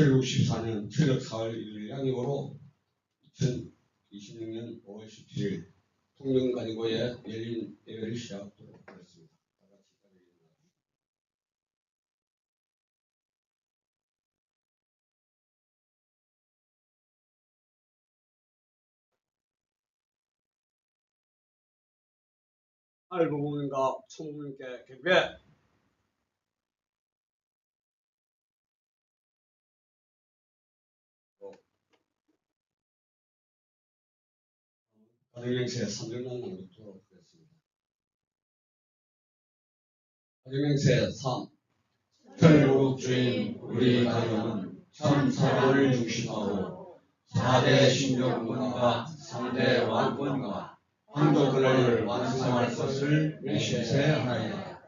제64년 출력 4월 1일 양력으로 2026년 5월 17일 통영가지고의 열린 대회를 시작하도록 하겠습니다. 알부모님과 총무님께 개국해 가정명세 3절만 낭독하도록 하겠습니다. 가정명세 3. 천국 주인 우리 가정은 천사관을 중심하고 4대 신정권과 3대 왕권과 황족권을 완성할 것을 맹세하나이다.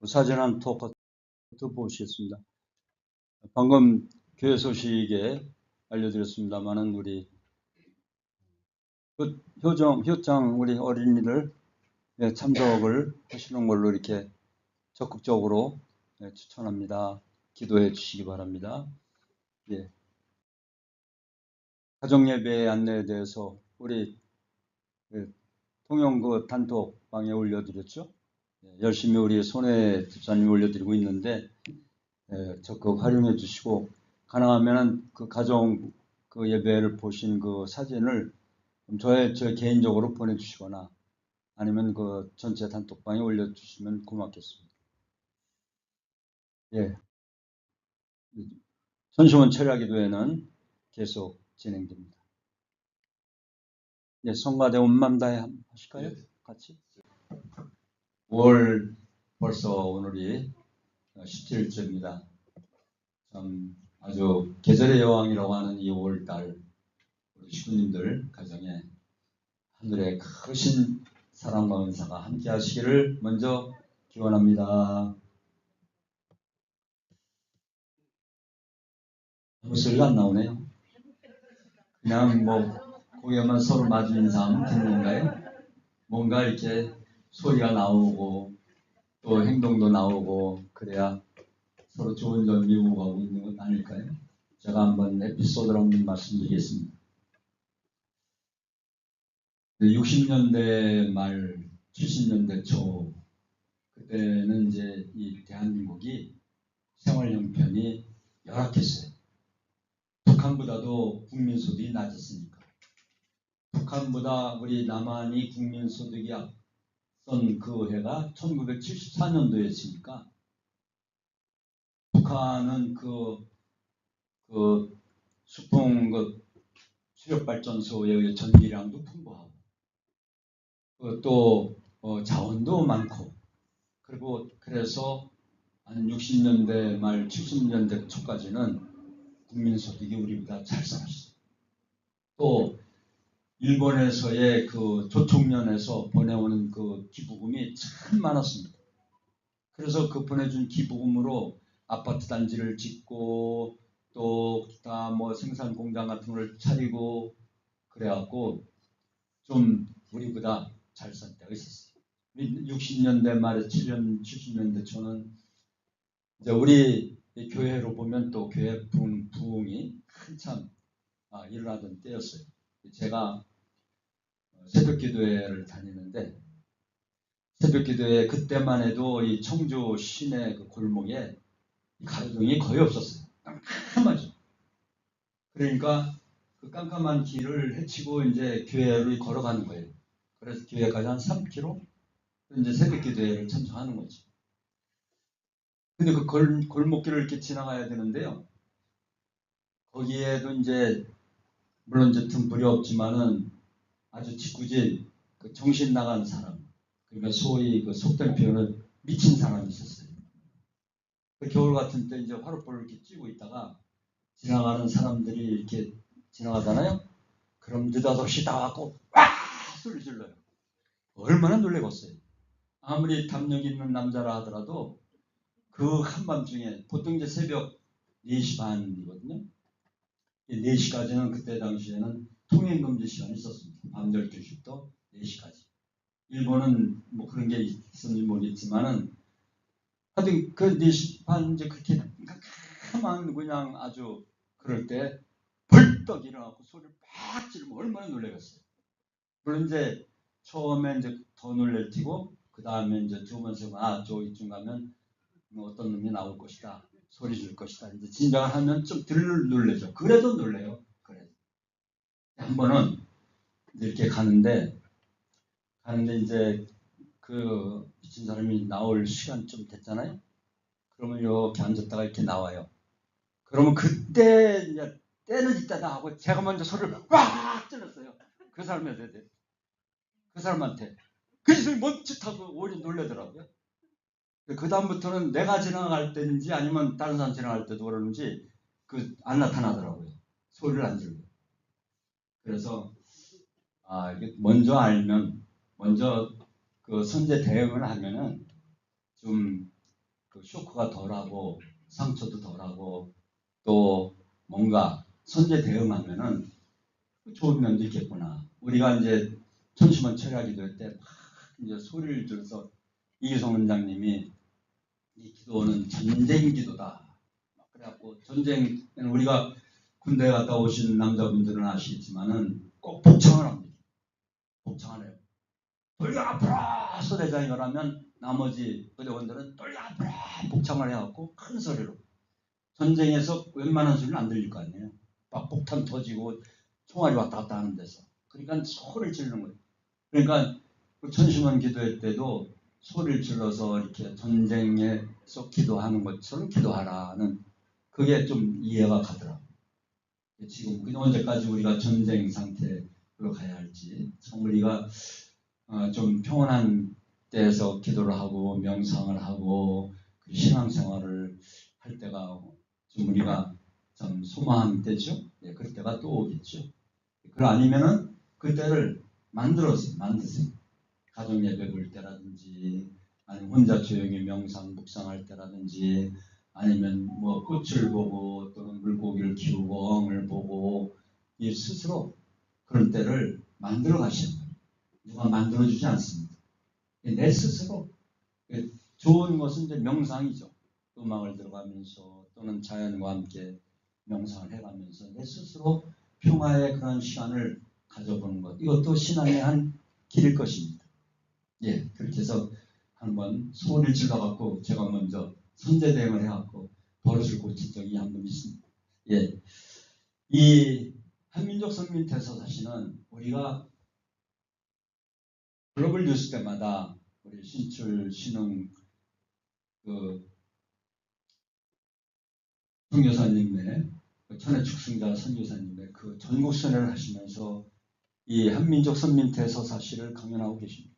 사진 한 토크 보시겠습니다. 방금 교회 소식에 알려드렸습니다만은 우리 효장 우리 어린이들 참석을 하시는 걸로 이렇게 적극적으로 추천합니다. 기도해 주시기 바랍니다. 예. 가정예배 안내에 대해서 우리 통영 그 단톡방에 올려드렸죠. 열심히 우리 손혜 집사님이 올려드리고 있는데 적극 활용해 주시고 가능하면 그 가정 그 예배를 보신 그 사진을 저 개인적으로 보내주시거나 아니면 그 전체 단톡방에 올려주시면 고맙겠습니다. 예. 선시원 철야기도회는 계속 진행됩니다. 예, 성가대 온맘 다해 하실까요? 같이? 5월 벌써 오늘이 17일째입니다. 참 아주 계절의 여왕이라고 하는 이 5월달 우리 식구님들 가정에 하늘의 크신 사랑과 은사가 함께 하시기를 먼저 기원합니다. 아무 소리가 안 나오네요. 그냥 뭐 거기에만 서로 마주 인사하면 되는 건가요? 뭔가 이렇게 소리가 나오고 또 행동도 나오고 그래야 서로 좋은 점 미루고 가고 있는 건 아닐까요? 제가 한번 에피소드를 한번 말씀드리겠습니다. 60년대 말 70년대 초 그때는 이제 이 대한민국이 생활 형편이 열악했어요. 북한보다도 국민소득이 낮았으니까. 북한보다 우리 남한이 국민소득이 앞선 그 해가 1974년도였으니까 북한은 그 수풍 수력발전소의 전기량도 풍부하고 또 자원도 많고 그리고 그래서 한 60년대 말 70년대 초까지는 국민소득이 우리보다 잘 살았어요. 또 일본에서의 그 조총련에서 보내오는 그 기부금이 참 많았습니다. 그래서 그 보내준 기부금으로 아파트 단지를 짓고 또 기타 뭐 생산 공장 같은 걸 차리고 그래갖고 좀 우리보다 잘 살 때가 있었어요. 60년대 말에 70년대 초는 이제 우리 교회로 보면 또 교회 부흥이 한참 일어나던 때였어요. 제가 새벽기도회를 다니는데 새벽기도회 그때만 해도 이 청주 시내 그 골목에 가로등이 거의 없었어요. 깜깜하죠. 그러니까 그 깜깜한 길을 헤치고 이제 교회로 걸어가는 거예요. 그래서 교회까지 한 3km 이제 새벽기도회를 참석하는 거죠. 근데 그 골목길을 이렇게 지나가야 되는데요. 거기에도 이제 물론 이제 등불이 없지만은 아주 짓궂은 그 정신 나간 사람, 그러니까 소위 그 속된 표현은 미친 사람이 있었어요. 그 겨울 같은 때 이제 화롯불을 이렇게 쬐고 있다가 지나가는 사람들이 이렇게 지나가잖아요. 그럼 느닷없이 나와갖고 와 소리 질러요. 얼마나 놀래겠어요. 아무리 담력 있는 남자라 하더라도 그 한밤중에 보통 이제 새벽 4시 반이거든요. 4시까지는 그때 당시에는 통행금지 시간이 있었습니다. 밤 12시부터 4시까지. 일본은 뭐 그런 게 있었는지 모르겠지만은 하여튼 그 니시판 이제 그렇게 가만 그냥 아주 그럴 때 벌떡 일어나고 소리를 팍 지르면 얼마나 놀라겠어요. 물론 이제 처음에 이제 더 놀랄 테고 그 다음에 이제 두 번, 세 번, 저 이쯤 가면 뭐 어떤 놈이 나올 것이다. 소리 줄 것이다. 이제 진정을 하면 좀 덜 놀래죠. 그래도 놀래요. 그래. 한 번은 이렇게 가는데 이제 그 미친 사람이 나올 시간 좀 됐잖아요. 그러면 이렇게 앉았다가 이렇게 나와요. 그러면 그때 이제 때는 이따다 하고 제가 먼저 소리를 꽉 찔렀어요. 그 사람한테. 그 소리 멈칫하고 오히려 놀라더라고요. 그 다음부터는 내가 지나갈 때인지 아니면 다른 사람 지나갈 때도 그러는지 안 나타나더라고요. 소리를 안 지르고. 그래서 이게 먼저 알면 먼저 그 선제 대응을 하면은 좀 그 쇼크가 덜하고 상처도 덜하고 또 뭔가 선제 대응하면은 좋은 면도 있겠구나. 우리가 이제 천심원 철야기도 때 막 이제 소리를 들어서 이기성 원장님이 이 기도는 전쟁 기도다. 그래갖고 전쟁 우리가 군대 갔다 오신 남자분들은 아시겠지만은 꼭 복창을 합니다. 복창을 해요. 돌려 앞으로 소대장이 가라면 나머지 의대원들은 돌려 앞으로 복창을 해갖고 큰 소리로 전쟁에서 웬만한 소리는 안 들릴 거 아니에요. 막 폭탄 터지고 총알이 왔다 갔다 하는 데서. 그러니까 소리를 지르는 거예요. 그러니까 천심원 기도회 때도 소리를 질러서 이렇게 전쟁에서 기도하는 것처럼 기도하라는 그게 좀 이해가 가더라고요. 지금 언제까지 우리가 전쟁 상태로 가야 할지 참 우리가 좀 평온한 때에서 기도를 하고 명상을 하고 신앙생활을 할 때가 좀 우리가 좀 소망한 때죠. 예, 그럴 때가 또 오겠죠. 그걸 아니면은 그 때를 만드세요. 가정 예배 볼 때라든지 아니면 혼자 조용히 명상 묵상할 때라든지 아니면 뭐 꽃을 보고 또는 물고기를 키우고 어항을 보고 이 스스로 그런 때를 만들어 가시는 거예요. 누가 만들어주지 않습니다. 내 스스로 좋은 것은 이제 명상이죠. 음악을 들어가면서 또는 자연과 함께 명상을 해가면서 내 스스로 평화의 그런 시간을 가져보는 것. 이것도 신앙의 한 길일 것입니다. 예, 그렇게 해서 한번 소리를 질러갖고 제가 먼저 선제대응을 해갖고 버릇을 고친 적이 한 번 있습니다. 예, 이 한민족 선민 대서사시는 우리가 글로벌 뉴스 때마다 우리 신출 신흥 선교사님의 천의 축승자 선교사님의 그 전국 선회를 하시면서 이 한민족 선민 대서사시를 강연하고 계십니다.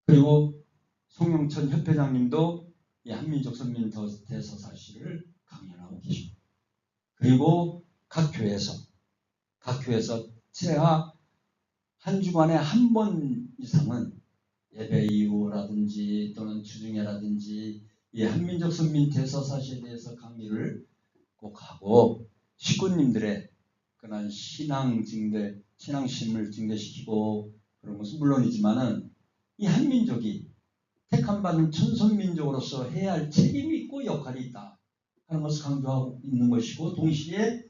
그리고 송영천 협회장님도 이 한민족 선민 대서사시를 강연하고 계십니다. 그리고 각 교회에서 최하 한 주간에 한 번 이상은 예배 이후라든지 또는 주중에라든지 이 한민족 선민 대서사시에 대해서 강의를 꼭 하고 식구님들의 그런 신앙심을 증대시키고 그런 것은 물론이지만은 이 한민족이 택함받은 천선민족으로서 해야 할 책임이 있고 역할이 있다 하는 것을 강조하고 있는 것이고 동시에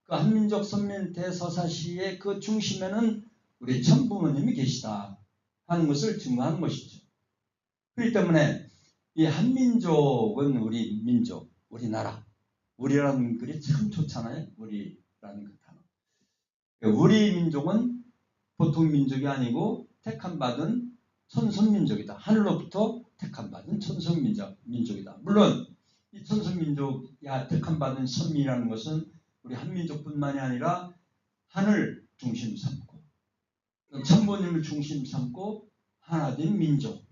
그 한민족 선민 대서사시의 그 중심에는 우리 천부모님이 계시다 하는 것을 증거하는 것이죠. 그렇기 때문에 이 한민족은 우리 민족, 우리나라, 우리라는 글이 참 좋잖아요. 우리라는 그 단어. 우리 민족은 보통 민족이 아니고 택함받은 천선민족이다. 하늘로부터 택함받은 천선민족이다. 물론 이 천선민족이 택함받은 선민이라는 것은 우리 한민족뿐만이 아니라 하늘 중심 삼고 천부님을 중심 삼고 하나된 민족,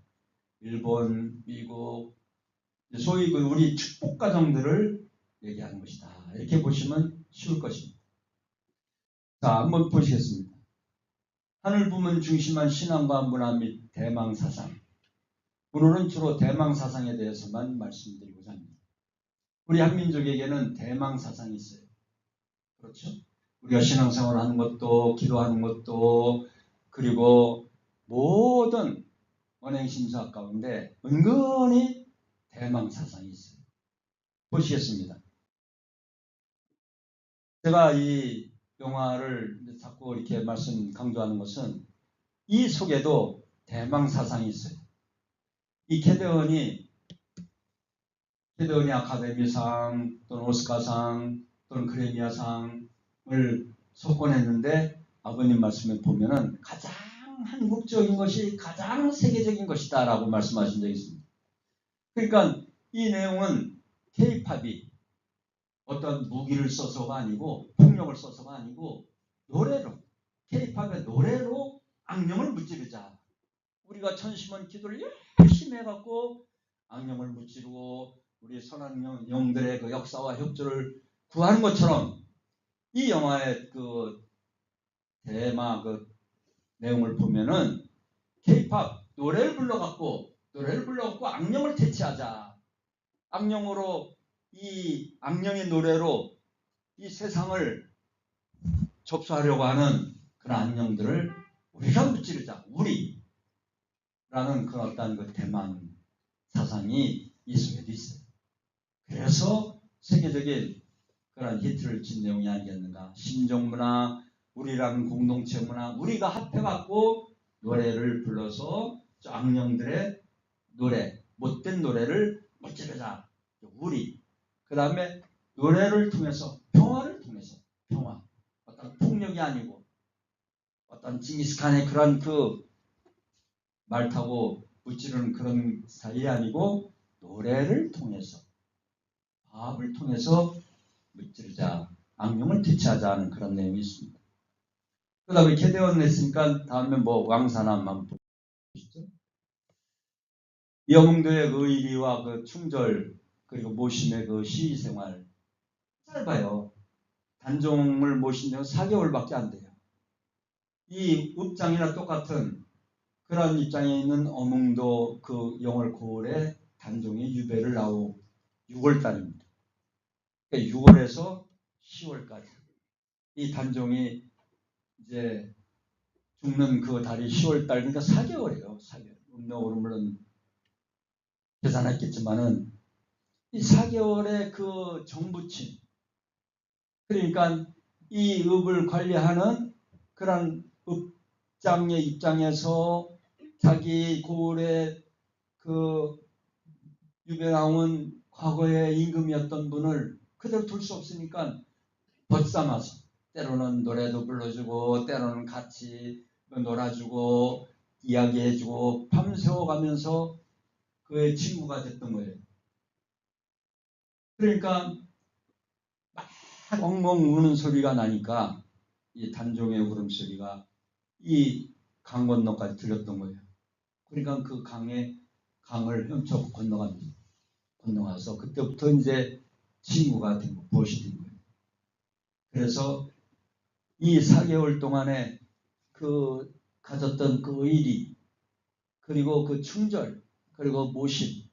일본, 미국, 소위 우리 축복 가정들을 얘기하는 것이다. 이렇게 보시면 쉬울 것입니다. 자, 한번 보시겠습니다. 하늘 부문 중심한 신앙과 문화 및 대망 사상. 오늘은 주로 대망 사상에 대해서만 말씀드리고자 합니다. 우리 한민족에게는 대망 사상이 있어요. 그렇죠? 우리가 신앙생활을 하는 것도, 기도하는 것도, 그리고 모든 언행심사 가운데 은근히 대망 사상이 있어요. 보시겠습니다. 제가 이 영화를 자꾸 이렇게 강조하는 것은 이 속에도 대망 사상이 있어요. 이 캐대언이 아카데미상 또는 오스카상 또는 그래미아상을 석권했는데 아버님 말씀에 보면은 가장 한국적인 것이 가장 세계적인 것이다 라고 말씀하신 적이 있습니다. 그러니까 이 내용은 K-팝이 어떤 무기를 써서가 아니고 폭력을 써서가 아니고 노래로, K-팝의 노래로 악령을 무찌르자. 우리가 천심원 기도를 열심히 해갖고 악령을 무찌르고 우리 선한 영들의 그 역사와 협조를 구하는 것처럼 이 영화의 그 대마 그 내용을 보면은 K-팝 노래를 불러갖고 악령을 퇴치하자. 악령으로 이 악령의 노래로 이 세상을 접수하려고 하는 그런 악령들을 우리가 무찌르자. 우리라는 그런 어떤 그 대만 사상이 이 속에도 있어요. 그래서 세계적인 그런 히트를 친 내용이 아니겠는가. 신종문화, 우리라는 공동체 문화, 우리가 합해갖고 노래를 불러서 저 악령들의 노래, 못된 노래를 무찌르자. 우리. 그 다음에 노래를 통해서, 평화를 통해서, 평화. 어떤 폭력이 아니고, 어떤 징기스칸의 그런 그 말 타고 무찌르는 그런 스타일이 아니고, 노래를 통해서, 화합을 통해서 무찌르자. 악령을 퇴치하자 하는 그런 내용이 있습니다. 그 다음에 캐대언 했으니까 다음에 뭐 왕산암 한번 보시죠. 영웅도의 그 의리와 그 충절 그리고 모심의 그 시위생활 짧아요. 단종을 모신 지는 4개월밖에 안 돼요. 이 읍장이나 똑같은 그런 입장에 있는 어몽도 그 영월고을의 단종이 유배를 나오 6월달입니다. 그러니까 6월에서 10월까지 이 단종이 이제 죽는 그 달이 10월달 그러니까 4개월이에요. 4개월. 음력으로 물론 계산했겠지만은 이 4개월의 그 정부침 그러니까 이 읍을 관리하는 그런 읍장의 입장에서 자기 고을에 그 유배 나온 과거의 임금이었던 분을 그대로 둘 수 없으니까 벗삼아서 때로는 노래도 불러주고 때로는 같이 놀아주고 이야기해주고 밤새워가면서 그의 친구가 됐던 거예요. 그러니까 막 엉엉 우는 소리가 나니까 이 단종의 울음소리가 이 강 건너까지 들렸던 거예요. 그러니까 그 강을 훔쳐 건너가서 그때부터 이제 친구가 된 거, 보시 된 거예요. 그래서 이 4개월 동안에 그 가졌던 그 의리, 그리고 그 충절, 그리고 모심,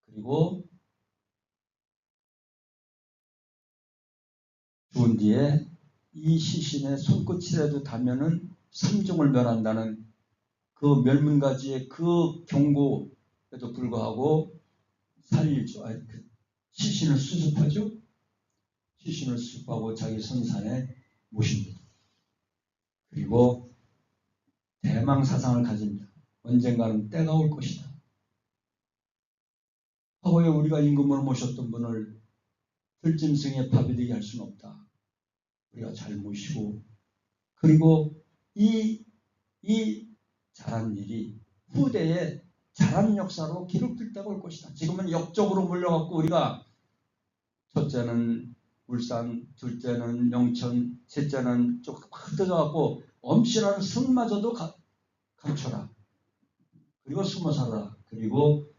그리고 죽은 뒤에 이 시신의 손끝이라도 닿으면은 삼종을 멸한다는 그 멸문가지의 그 경고에도 불구하고 살리죠. 그 시신을 수습하죠. 시신을 수습하고 자기 선산에 모십니다. 그리고 대망 사상을 가집니다. 언젠가는 때가 올 것이다. 과거에 우리가 임금으로 모셨던 분을 들짐승의 밥이 되게 할 수는 없다. 우리가 잘 모시고 그리고 이 잘한 일이 후대에 잘한 역사로 기록될 때가 올 것이다. 지금은 역적으로 몰려갖고 우리가 첫째는 울산, 둘째는 영천, 셋째는 조금 흩어져갖고 엄실한 승마저도 감춰라. 그리고 숨어 살아라. 그리고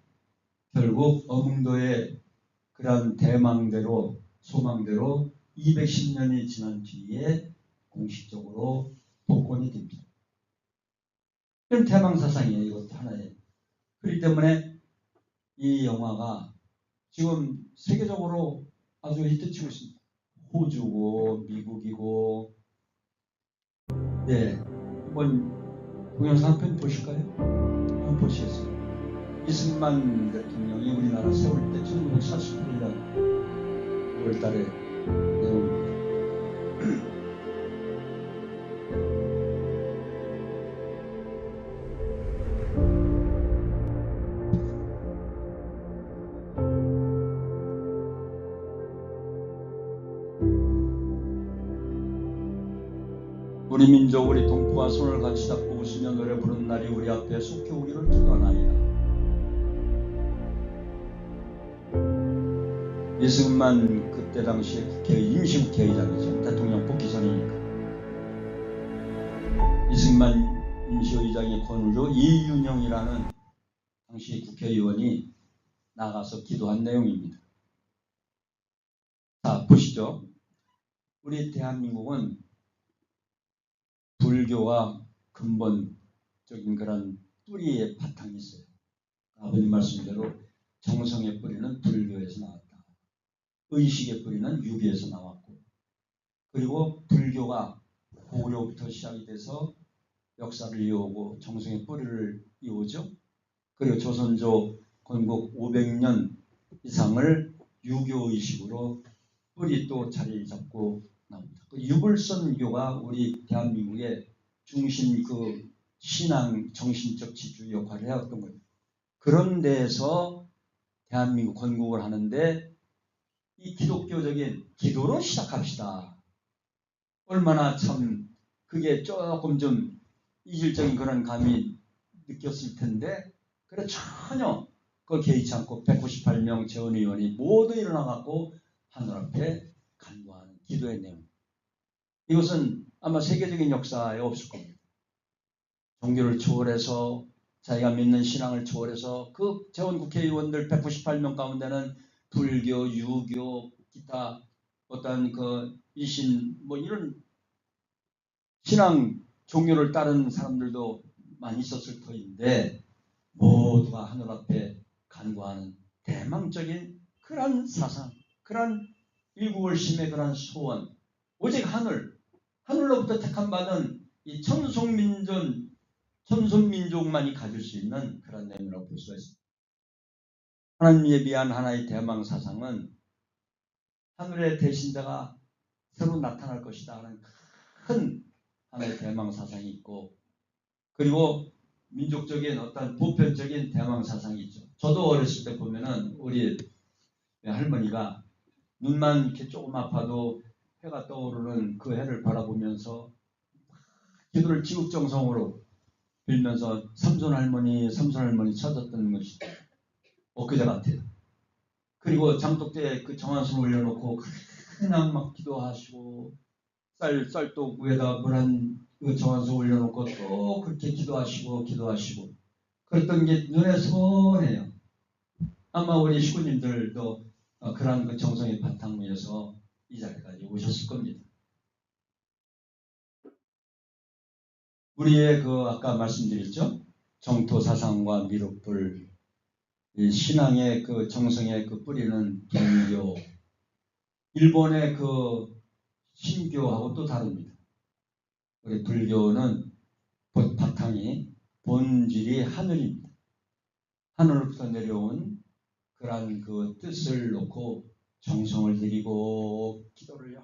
결국 어몽도의 그런 대망대로 소망대로 210년이 지난 뒤에 공식적으로 복권이 됩니다. 이런 대망사상이에요. 이것도 하나의. 그렇기 때문에 이 영화가 지금 세계적으로 아주 히트치고 있습니다. 호주고 미국이고. 네, 한번 동영상 한 편 보실까요? 한번 보시겠습니다. 이승만 대통령이 우리나라 세울 때 1948년 5월달에 내용입니다. 우리 민족 우리 동포와 손을 같이 잡고 웃으며 노래 부르는 날이 우리 앞에 속해 오기를 기도하나이다. 이승만 그때 당시에 임시국회의장이죠. 대통령 뽑기 전이니까. 이승만 임시의장의 권위로 이윤영이라는 당시 국회의원이 나가서 기도한 내용입니다. 자, 보시죠. 우리 대한민국은 불교와 근본적인 그런 뿌리의 바탕이 있어요. 아버님 말씀대로 정성의 뿌리는 불교에서 나왔다. 의식의 뿌리는 유교에서 나왔고, 그리고 불교가 고려부터 시작이 돼서 역사를 이어오고 정성의 뿌리를 이어오죠. 그리고 조선조 건국 500년 이상을 유교의식으로 뿌리 또 자리를 잡고 나옵니다. 그 유불선교가 우리 대한민국의 중심 그 신앙 정신적 지주 역할을 해왔던 거예요. 그런 데에서 대한민국 건국을 하는데 이 기독교적인 기도로 시작합시다. 얼마나 참 그게 조금 좀 이질적인 그런 감이 느꼈을 텐데, 그래 전혀 그 개의치 않고 198명 재원의원이 모두 일어나갖고 하늘 앞에 간구하는 기도의 내용. 이것은 아마 세계적인 역사에 없을 겁니다. 종교를 초월해서 자기가 믿는 신앙을 초월해서 그 재원 국회의원들 198명 가운데는 불교, 유교, 기타 어떤 그 이신 뭐 이런 신앙 종교를 따른 사람들도 많이 있었을 터인데 모두가 하늘 앞에 간구하는 대망적인 그런 사상, 그런 일구월심의 그런 소원, 오직 하늘로부터 택함받은 이 천손민족만이 가질 수 있는 그런 내용이라고 볼 수가 있습니다. 하나님 예비한 하나의 대망 사상은 하늘의 대신자가 새로 나타날 것이다 하는 큰 하나의 대망 사상이 있고, 그리고 민족적인 어떤 보편적인 대망 사상이 있죠. 저도 어렸을 때 보면은 우리 할머니가 눈만 이렇게 조금 아파도 해가 떠오르는 그 해를 바라보면서 기도를 지극정성으로 빌면서 삼손 할머니 찾았던 것이 엊그제 같아요. 그리고 장독대에 그 정한수 올려놓고 그냥 막 기도하시고 쌀떡 위에다 물 한 그 정한수 올려놓고 또 그렇게 기도하시고 그랬던 게 눈에 선해요. 아마 우리 식구님들도 그런 그 정성의 바탕 위에서 이 자리까지 오셨을 겁니다. 우리의 그 아까 말씀드렸죠? 정토 사상과 미륵불, 이 신앙의 그 정성의 그 뿌리는 불교, 일본의 그 신교하고 또 다릅니다. 우리 불교는 바탕이 본질이 하늘입니다. 하늘로부터 내려온 그러한 그 뜻을 놓고 정성을 들이고 기도를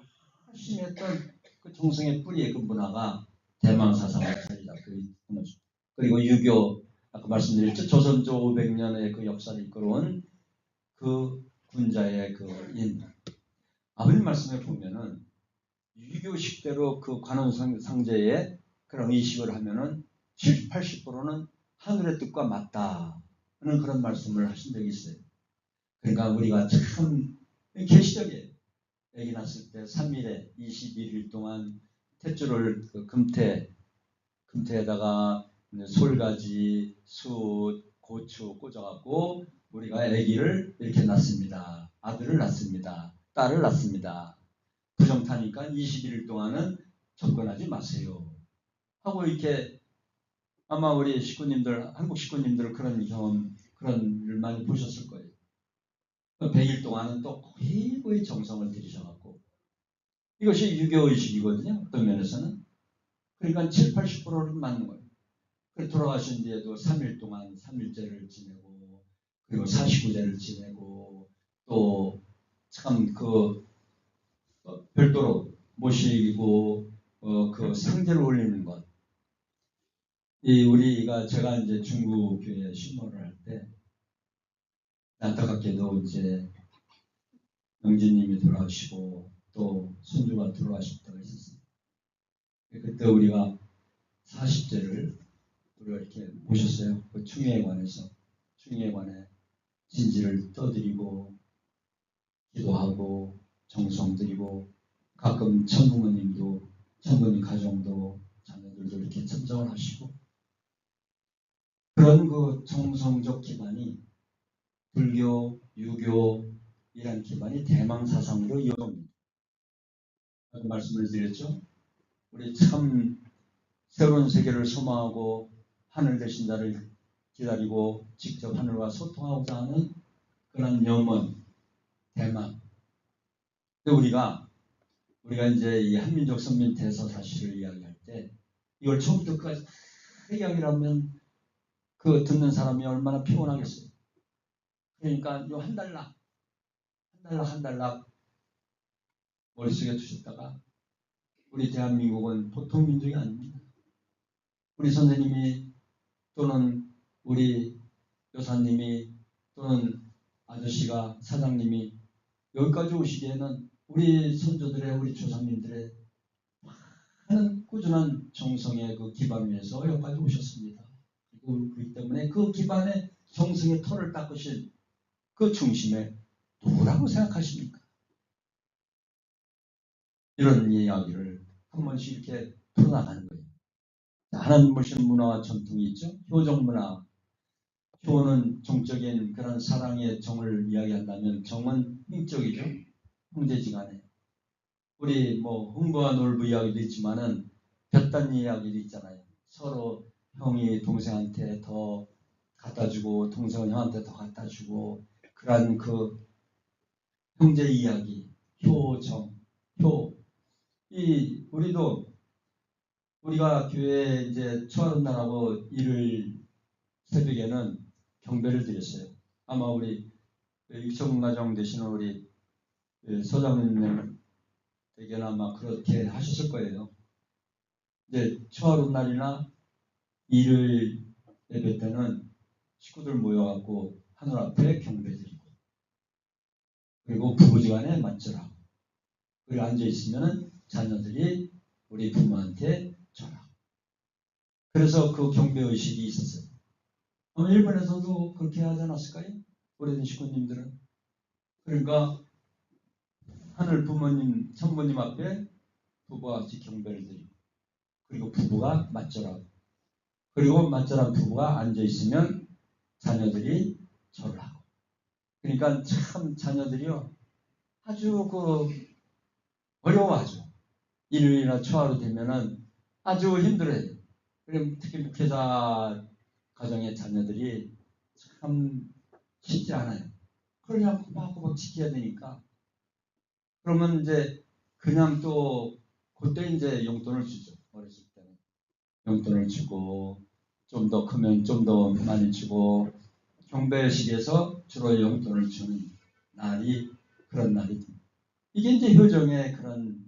열심히 했던 그 정성의 뿌리의 그 문화가 대망 사상을 자리 잡고 있는 거죠. 그리고 유교, 아까 말씀드렸죠. 조선조 500년의 그 역사를 이끌어온 그 군자의 그 인. 아버님 말씀에 보면은 유교식대로 그 관원상제에 그런 의식을 하면은 70, 80%는 하늘의 뜻과 맞다 하는 그런 말씀을 하신 적이 있어요. 그러니까 우리가 참 계시적이에요. 아기 낳았을 때 3일에 21일 동안 탯줄을 그 금태에다가 솔가지, 숯, 고추 꽂아갖고 우리가 아기를 이렇게 낳습니다. 아들을 낳습니다. 딸을 낳습니다. 부정타니까 21일 동안은 접근하지 마세요. 하고 이렇게 아마 우리 식구님들, 한국 식구님들 그런 경험, 그런 일 많이 보셨을 거예요. 100일 동안은 또 거의 정성을 들이셔갖고 이것이 유교의식이거든요. 어떤 면에서는. 그러니까 7, 80%는 맞는 거예요. 그래서 돌아가신 뒤에도 3일 동안 3일째를 지내고 그리고 49제를 지내고 또 참 그 별도로 모시고 그 상제를 올리는 것. 이 우리가 제가 이제 중국 교회 신문을 할 때 안타깝게도 이제 영진님이 돌아가시고 또 손주가 돌아가실 때가 있었어요. 그때 우리가 40제를 우리가 이렇게 모셨어요. 그 충의에 관해 진지를 떠드리고 기도하고 정성 드리고 가끔 천부모님 가정도 자녀들도 이렇게 참석을 하시고 그런 그 정성적 기반이 불교, 유교 이런 기반이 대망 사상으로 이어집니다. 아까 말씀을 드렸죠. 우리 참 새로운 세계를 소망하고 하늘 되신 자를 기다리고 직접 하늘과 소통하고자 하는 그런 염원, 대망. 근데 우리가 이제 이 한민족 선민 대서 사실을 이야기할 때 이걸 처음부터 끝까지 이야기를 하면 그 듣는 사람이 얼마나 피곤하겠어요. 그러니까 요 한 달락 머릿속에 두셨다가 우리 대한민국은 보통 민족이 아닙니다. 우리 선생님이 또는 우리 여사님이 또는 아저씨가 사장님이 여기까지 오시기에는 우리 선조들의 우리 조상님들의 많은 꾸준한 정성의 그 기반 위에서 여기까지 오셨습니다. 그렇기 때문에 그 기반의 정성의 털을 닦으신 그 중심에 누구라고 생각하십니까? 이런 이야기를 한 번씩 이렇게 풀어나가는 거예요. 하나님 보신 문화와 전통이 있죠. 효정 문화. 효는 정적인 그런 사랑의 정을 이야기한다면 정은 형적이죠. 형제지간에. 우리 뭐 흥부와 놀부 이야기도 있지만은 볕단 이야기도 있잖아요. 서로 형이 동생한테 더 갖다주고 동생은 형한테 더 갖다주고 그런 그 형제 이야기, 효정, 효. 우리가 교회에 이제 초하는 날하고 일요일 새벽에는 경배를 드렸어요. 아마 우리 육성가정 되시는 우리 소장님 댁에는 아마 그렇게 하셨을 거예요. 이제 초하루 날이나 일요일 예배 때는 식구들 모여갖고 하늘 앞에 경배드리고 그리고 부부지간에 맞절하고 그리고 앉아있으면 자녀들이 우리 부모한테 절하고 그래서 그 경배의식이 있었어요. 아마 일본에서도 그렇게 하지 않았을까요? 오래된 식구님들은. 그러니까 하늘 부모님, 성부님 앞에 부부와 같이 경배를 드리고 그리고 부부가 맞절하고 그리고 맞절한 부부가 앉아있으면 자녀들이 절을 하고 그러니까 참 자녀들이요 아주 어려워하죠. 일요일이나 초하루 되면은 아주 힘들어요. 그럼 특히 목회자 가정의 자녀들이 참 쉽지 않아요. 그냥 꼬박꼬박 지켜야 되니까. 그러면 이제 그냥 또 그때 이제 용돈을 주죠. 어렸을 때는. 용돈을 주고 좀 더 크면 좀 더 많이 주고 경배식에서 주로 용돈을 주는 날이 그런 날이죠. 이게 이제 효정의 그런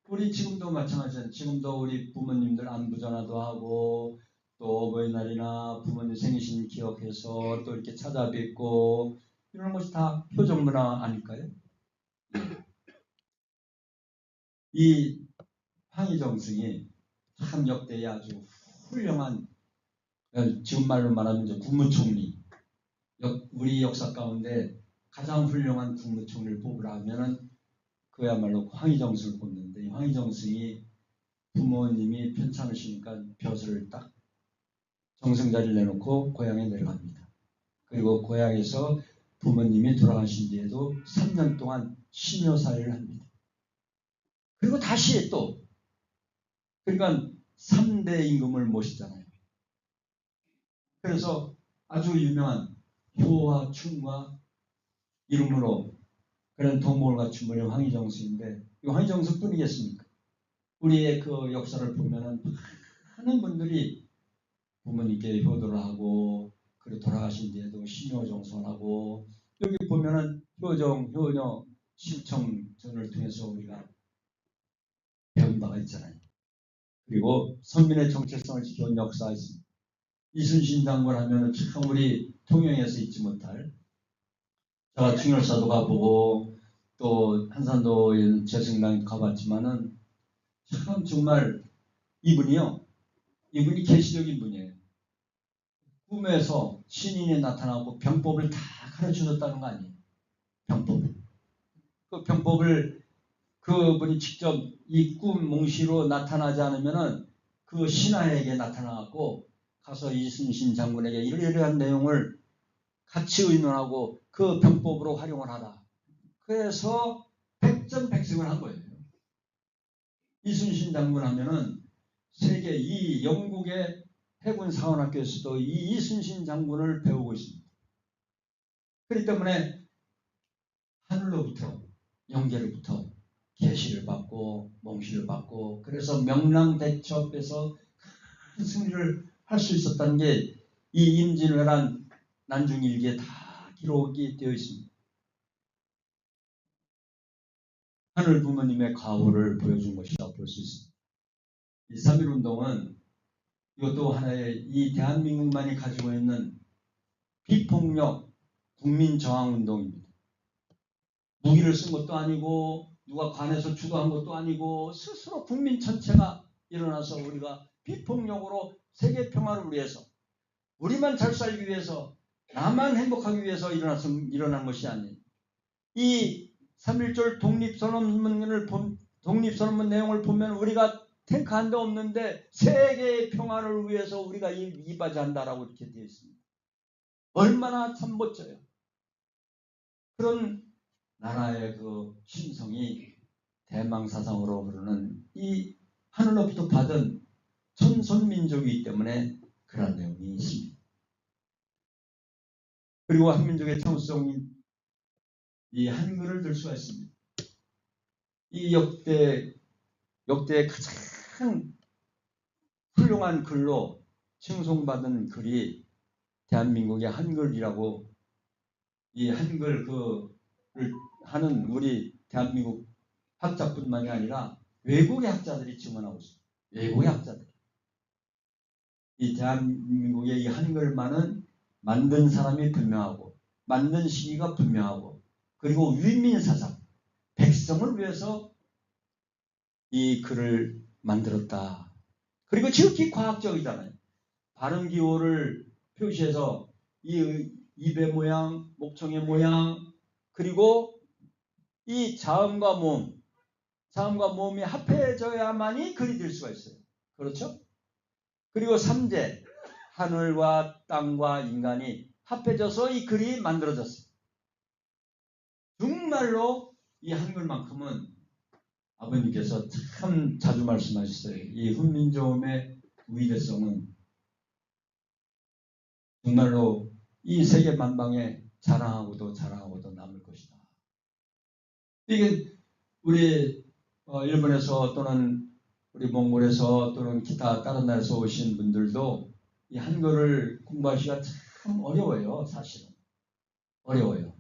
우리 지금도 마찬가지잖아요. 지금도 우리 부모님들 안부 전화도 하고 또 어버이날이나 부모님 생신 기억해서 또 이렇게 찾아뵙고 이런 것이 다 효정 문화 아닐까요? 이 황희정승이 참 역대의 아주 훌륭한 지금 말로 말하면 이제 국무총리 우리 역사 가운데 가장 훌륭한 국무총리를 뽑으라 하면은 그야말로 황희정승을 뽑는데 황희정승이 부모님이 편찮으시니까 벼슬을 딱 정승자리를 내놓고 고향에 내려갑니다. 그리고 고향에서 부모님이 돌아가신 뒤에도 3년 동안 시녀사회를 합니다. 그리고 다시 또 그러니까 3대 임금을 모시잖아요. 그래서 아주 유명한 효와 충과 이름으로 그런 동목을 갖춘 분이 황희정승인데 이 황희정승뿐이겠습니까? 우리의 그 역사를 보면은 많은 분들이 부모님께 효도를 하고 그리고 돌아가신 뒤에도 신효정선하고 여기 보면은 효정, 효녀, 실청전을 통해서 우리가 배운 바가 있잖아요. 그리고 선민의 정체성을 지켜온 역사가 있습니다. 이순신 장군 하면은 참 우리 통영에서 잊지 못할, 제가 충혈사도 가보고 또 한산도 재승당 가봤지만은 참 정말 이분이 계시적인 분이에요. 꿈에서 신인이 나타나고 병법을 다 가르쳐줬다는 거 아니에요. 병법을. 그 병법을 그분이 직접 이 꿈 몽시로 나타나지 않으면은 그 신하에게 나타나고 가서 이순신 장군에게 이러이러한 내용을 같이 의논하고 그 병법으로 활용을 하라. 그래서 백전백승을 한 거예요. 이순신 장군 하면은 세계 이 영국의 해군 사관학교에서도 이 이순신 장군을 배우고 있습니다. 그렇기 때문에 하늘로부터 영계로부터 계시를 받고 몽시를 받고 그래서 명랑대첩에서 큰 승리를 할 수 있었다는 게 이 임진왜란 난중일기에 다 기록이 되어 있습니다. 하늘 부모님의 가호를 보여준 것이라고 볼 수 있습니다. 이 3.1운동은 이것도 하나의 이 대한민국만이 가지고 있는 비폭력 국민저항운동입니다. 무기를 쓴 것도 아니고 누가 관에서 주도한 것도 아니고 스스로 국민 전체가 일어나서 우리가 비폭력으로 세계 평화를 위해서 우리만 잘 살기 위해서 나만 행복하기 위해서 일어난 것이 아니에요. 이 3.1절 독립선언문 내용을 보면 우리가 탱크 한 대 없는데 세계의 평화를 위해서 우리가 이바지한다라고 이렇게 되어 있습니다. 얼마나 참 멋져요. 그런 나라의 그 신성이 대망사상으로 흐르는 이 하늘로부터 받은 천손민족이기 때문에 그런 내용이 있습니다. 그리고 한민족의 창수성이 이 한글을 들 수가 있습니다. 이 역대의 가장 훌륭한 글로 칭송받은 글이 대한민국의 한글이라고, 이 한글 그를 하는 우리 대한민국 학자뿐만이 아니라 외국의 학자들이 증언하고 있습니다. 외국의 학자들. 이 대한민국의 이 한글만은 만든 사람이 분명하고 만든 시기가 분명하고 그리고 위민사상, 백성을 위해서 이 글을 만들었다. 그리고 지극히 과학적이잖아요. 발음 기호를 표시해서 이 입의 모양, 목청의 모양, 그리고 이 자음과 모음이 합해져야만이 글이 될 수가 있어요. 그렇죠? 그리고 3재, 하늘과 땅과 인간이 합해져서 이 글이 만들어졌어요. 정말로 이 한글만큼은 아버님께서 참 자주 말씀하셨어요. 이 훈민정음의 위대성은 정말로 이 세계 만방에 자랑하고도 남을 것이다. 이게 우리 일본에서 또는 우리 몽골에서 또는 기타 다른 나라에서 오신 분들도 이 한글을 공부하기가 참 어려워요. 사실은 어려워요.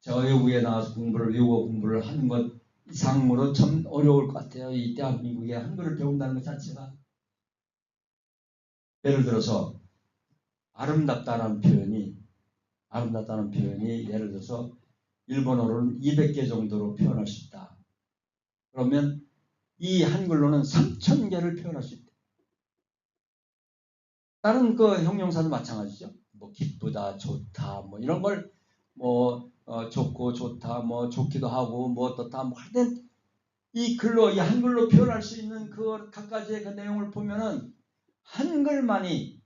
제가 외국에 나가서 외국어 공부를 하는 것 이상으로 참 어려울 것 같아요. 이 대한민국에 한글을 배운다는 것 자체가. 예를 들어서 아름답다는 표현이 예를 들어서 일본어로는 200개 정도로 표현할 수 있다. 그러면 이 한글로는 3,000개를 표현할 수 있다. 다른 그 형용사도 마찬가지죠. 뭐 기쁘다, 좋다, 뭐 이런 걸 좋고 좋다, 뭐 좋기도 하고 뭐 어떻다, 뭐 하여튼 이 한글로 표현할 수 있는 그 각가지의 그 내용을 보면은 한글만이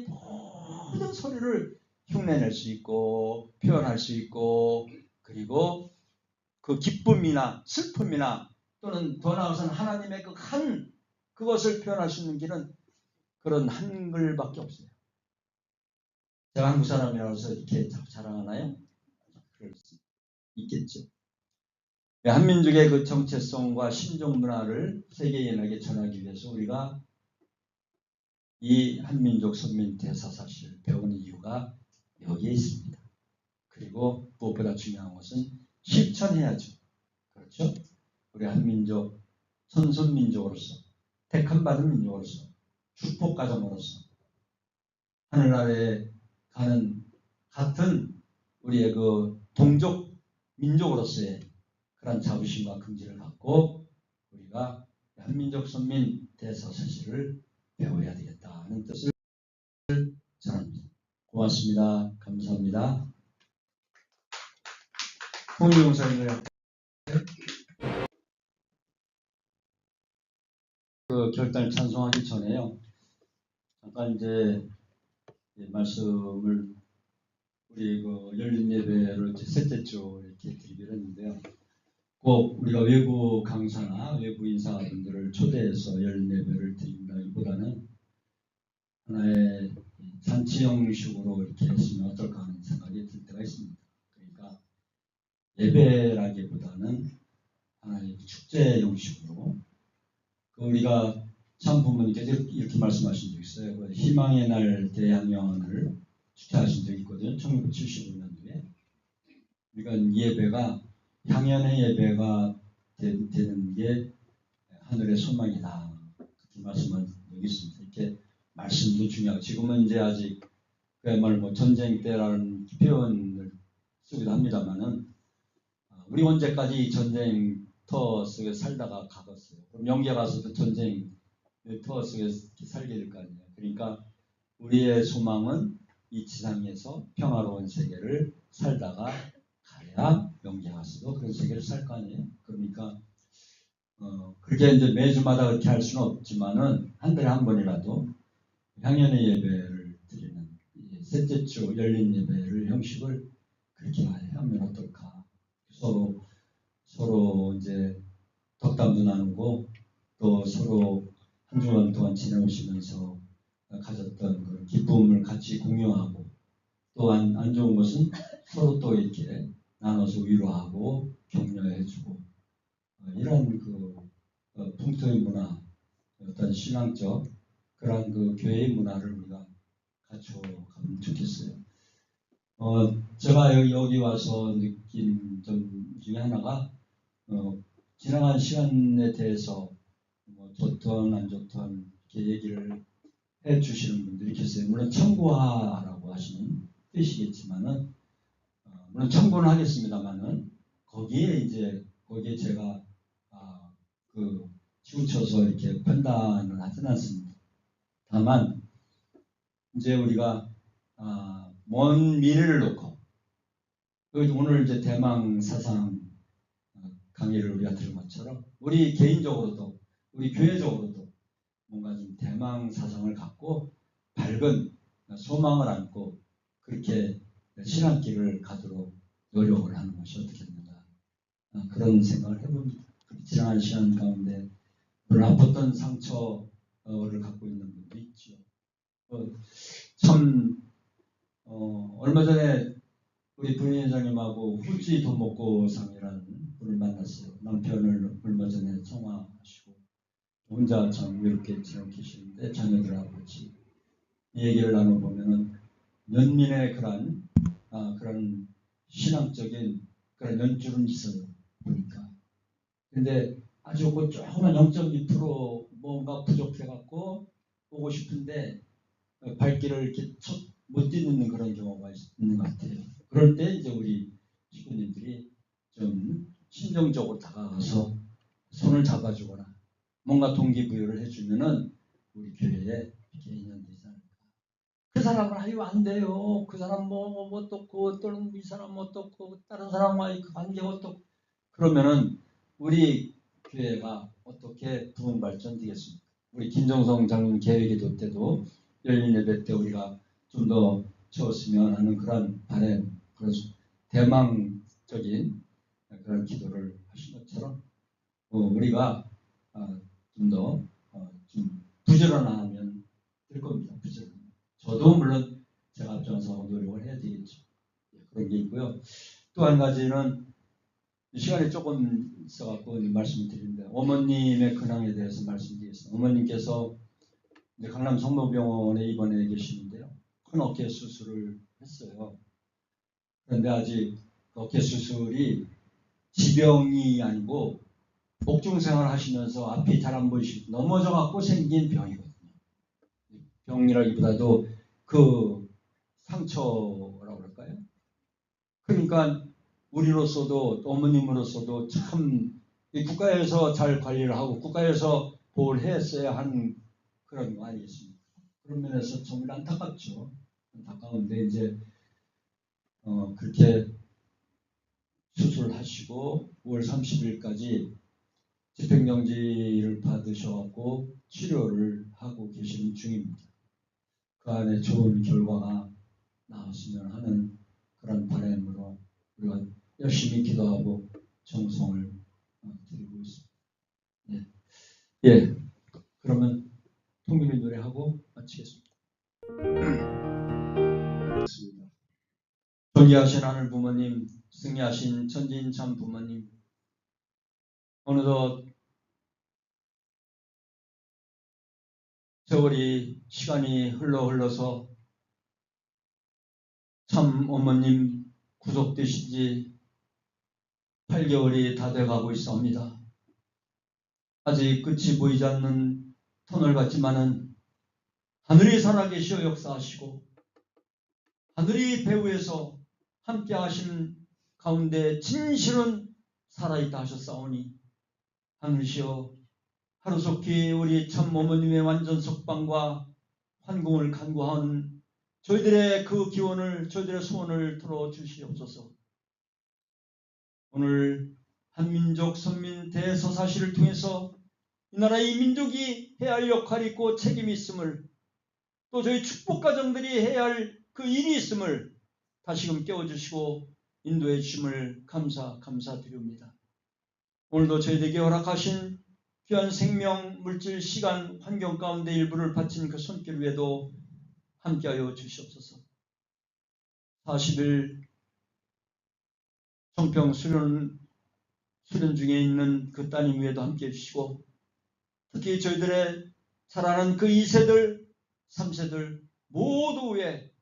모든 소리를 흉내낼 수 있고 표현할 수 있고 그리고 그 기쁨이나 슬픔이나 또는 더 나아가서는 하나님의 그것을 표현할 수 있는 길은 그런 한글밖에 없어요. 제가 한국 사람이라서 이렇게 자랑하나요? 그럴 수 있겠죠. 한민족의 그 정체성과 신종 문화를 세계인에게 전하기 위해서 우리가 이 한민족 선민 대사사시를 배우는 이유가 여기에 있습니다. 그리고 무엇보다 중요한 것은 실천해야죠. 그렇죠? 우리 한민족 선선민족으로서 택함받은 민족으로서 축복가정으로서 하늘나라에 가는 같은 우리의 그 동족 민족으로서의 그런 자부심과 긍지를 갖고 우리가 한민족 선민 대사사시를 배워야 되겠다는 뜻을 전합니다. 고맙습니다. 감사합니다. 홍희 용사님, 그 결단을 찬송하기 전에요. 잠깐 이제 말씀을 우리 그 열린 예배를 셋째 주 이렇게 드리기로 했는데요. 꼭 우리가 외부 강사나 외부 인사분들을 초대해서 열린 예배를 드린다기보다는 하나의 잔치 형식으로 이렇게 했으면 어떨까 하는 생각이 들 때가 있습니다. 그러니까 예배라기보다는 하나의 축제 형식으로 우리가 참 부모님께서 이렇게 말씀하신 적 있어요. 그 희망의 날 대향연을 축제하신 적이 있거든요. 1975년도에. 그러니까 예배가 향연의 예배가 되는 게 하늘의 소망이다. 그렇게 말씀한 적이 있습니다. 이렇게 말씀도 중요하고 지금은 이제 아직 그야말로 뭐 전쟁 때라는 표현을 쓰기도 합니다만은 우리 언제까지 전쟁터 속에 살다가 가겠어요. 그럼 영계 가서도 전쟁터 속에 살게 될 거 아니에요. 그러니까 우리의 소망은 이 지상에서 평화로운 세계를 살다가 가야 영계 가서도 그런 세계를 살 거 아니에요. 그러니까 그렇게 이제 매주마다 그렇게 할 수는 없지만은 한 달에 한 번이라도 향연의 예배를 드리는 셋째 주 열린 예배를 형식을 그렇게 하면 어떨까? 서로 이제 덕담도 나누고 또 서로 한 주간 동안 지내오시면서 가졌던 그 기쁨을 같이 공유하고 또한 안 좋은 것은 서로 또 이렇게 나눠서 위로하고 격려해주고 이런 그 풍토의 문화, 어떤 신앙적 그런 그 교회의 문화를 우리가 갖춰가면 좋겠어요. 제가 여기 와서 느낀 점 중에 하나가 지나간 시간에 대해서 뭐 좋던 안 좋던 이렇게 얘기를 해주시는 분들이 계세요. 물론 청구하라고 하시는 뜻이겠지만은 물론 청구는 하겠습니다만은 거기에 제가 그 치우쳐서 이렇게 판단을 하진 않습니다. 다만 이제 우리가 먼 미래를 놓고 오늘 이제 대망 사상 강의를 우리가 들은 것처럼 우리 개인적으로도 우리 교회적으로도 뭔가 좀 대망 사상을 갖고 밝은 소망을 안고 그렇게 신앙길을 가도록 노력을 하는 것이 어떻겠는가 그런 생각을 해봅니다. 지난 시간 가운데 물론 아팠던 상처를 갖고 있는 분도 있죠. 참 얼마 전에 우리 부위원장님하고 후지 도목고상이라는 분을 만났어요. 남편을 얼마 전에 청화하시고 혼자 참 외롭게 지내고 계시는데 자녀들하고 같이 이 얘기를 나눠보면은 연민의 그런 신앙적인 그런 연줄은 있어요. 보니까. 근데 아주 그 조그만 0.2% 뭔가 부족해갖고 오고 싶은데 발길을 이렇게 못 딛는 그런 경우가 있는 것 같아요. 그럴 때 이제 우리 식구님들이 좀 심정적으로 다가가서 손을 잡아주거나 뭔가 동기부여를 해주면은 우리 교회에 이렇게 인연되지 않을까. 그 사람은 아유 안 돼요. 그 사람 뭐 어떻고 또는 이 사람 어떻고 다른 사람과의 그 관계가 어떻고 그러면은 우리 교회가 어떻게 부흥 발전되겠습니까? 우리 김정성 장로님 계획기도 때도 열린 예배 때 우리가 좀 더 채웠으면 하는 그런 바람, 그런 대망적인 그런 기도를 하신 것처럼 우리가 좀 더 좀 부지런하면 될 겁니다. 부지런. 저도 물론 제가 앞장서 노력을 해야 되겠죠. 그런 게 있고요. 또 한 가지는 시간이 조금 있어갖고 말씀을 드리는데 어머님의 근황에 대해서 말씀드리겠습니다. 어머님께서 이제 강남 성모병원에 입원해 계시는데요. 큰 어깨 수술을 했어요. 그런데 아직 어깨 수술이 지병이 아니고 복중 생활을 하시면서 앞이 잘 안 보이시고 넘어져 갖고 생긴 병이거든요. 병이라기보다도 그 상처라고 그럴까요? 그러니까 우리로서도 또 어머님으로서도 참 국가에서 잘 관리를 하고 국가에서 보호를 했어야 하는 그런 거 아니겠습니까? 그런 면에서 정말 안타깝죠. 안타까운데 이제 그렇게 수술을 하시고 5월 30일까지 집행정지를 받으셔갖고 치료를 하고 계시는 중입니다. 그 안에 좋은 결과가 나왔으면 하는 그런 바람으로 우리가 열심히 기도하고 정성을 드리고 있습니다. 예. 예. 그러면 통일의 노래하고 마치겠습니다. 존귀하신 하늘 부모님, 승리하신 천지인 참 부모님, 어느덧 세월이 시간이 흘러서 참 어머님 구속되신 지 8개월이 다 돼가고 있사옵니다. 아직 끝이 보이지 않는 터널 같지만은 하늘이 살아계시어 역사하시고 하늘이 배후에서 함께 하신 가운데 진실은 살아있다 하셨사오니 하늘이시여 하루속히 우리 참 어머님의 완전 석방과 환궁을 간구한 저희들의 그 기원을 저희들의 소원을 들어주시옵소서. 오늘 한민족 선민 대서사시를 통해서 이 나라 이 민족이 해야 할 역할이 있고 책임이 있음을 또 저희 축복가정들이 해야 할 그 일이 있음을 다시금 깨워주시고 인도해 주심을 감사드립니다. 오늘도 저희들에게 허락하신 귀한 생명, 물질, 시간, 환경 가운데 일부를 바친 그 손길 위에도 함께하여 주시옵소서. 40일 청평 수련 중에 있는 그 따님 위에도 함께해 주시고 특히 저희들의 자라는 그 2세들, 3세들 모두 위에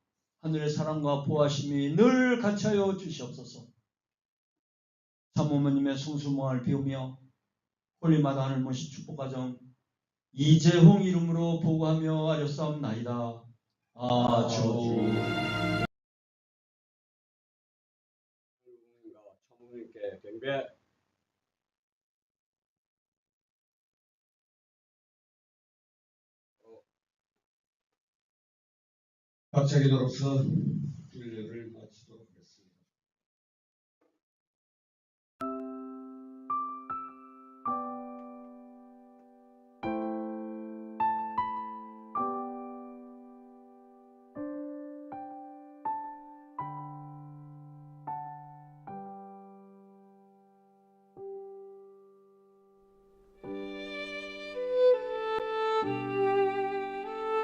하늘의 사랑과 보호하심이 늘 같이하여 주시옵소서. 참어머님의 성수몽을 비우며 홀리마다 하늘 모신 축복가정 이재홍 이름으로 보고하며 아뢰옵나이다. 아주. 참모님께 경배. 각자 기도로서